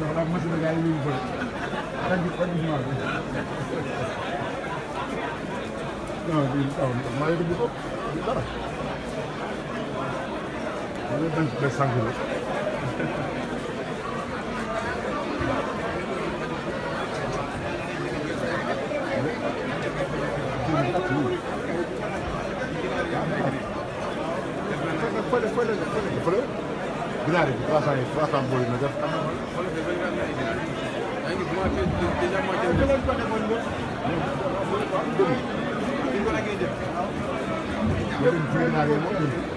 dafa machine gars yi ñu bëri tàgg maa bi non bii taw maa ngi dugg ko dara ma ne dañ koy sànq la fële ginaar yi 300 booli na def ginaar yi